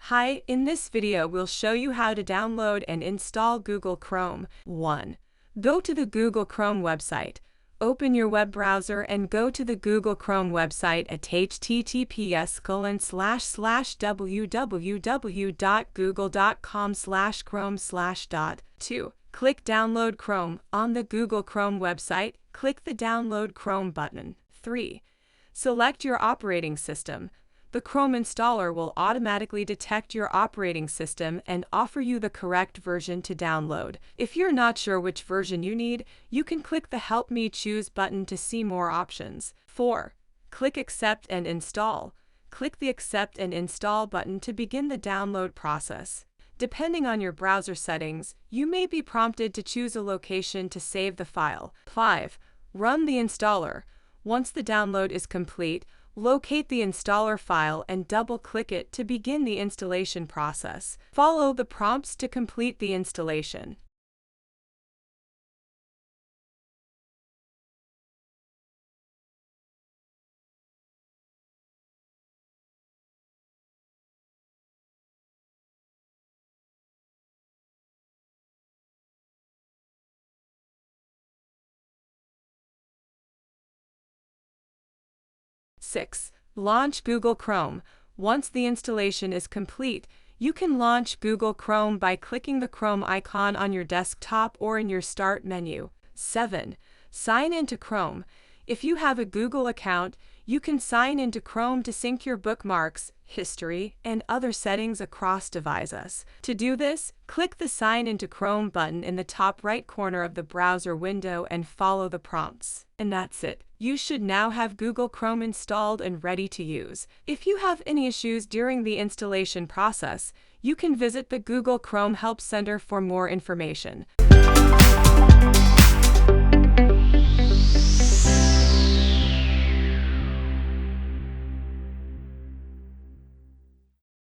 Hi, in this video we'll show you how to download and install Google Chrome. 1. Go to the Google Chrome website. Open your web browser and go to the Google Chrome website at https://www.google.com/chrome/. 2. Click Download Chrome. On the Google Chrome website, click the Download Chrome button. 3. Select your operating system. The Chrome installer will automatically detect your operating system and offer you the correct version to download. If you're not sure which version you need, you can click the Help Me Choose button to see more options. 4. Click Accept and Install. Click the Accept and Install button to begin the download process. Depending on your browser settings, you may be prompted to choose a location to save the file. 5. Run the installer. Once the download is complete, locate the installer file and double-click it to begin the installation process. Follow the prompts to complete the installation. Six. Launch Google Chrome. Once the installation is complete, you can launch Google Chrome by clicking the Chrome icon on your desktop or in your Start menu. 7. Sign into Chrome. If you have a Google account, you can sign into Chrome to sync your bookmarks, history, and other settings across devices. To do this, click the Sign into Chrome button in the top right corner of the browser window and follow the prompts. And that's it. You should now have Google Chrome installed and ready to use. If you have any issues during the installation process, you can visit the Google Chrome Help Center for more information.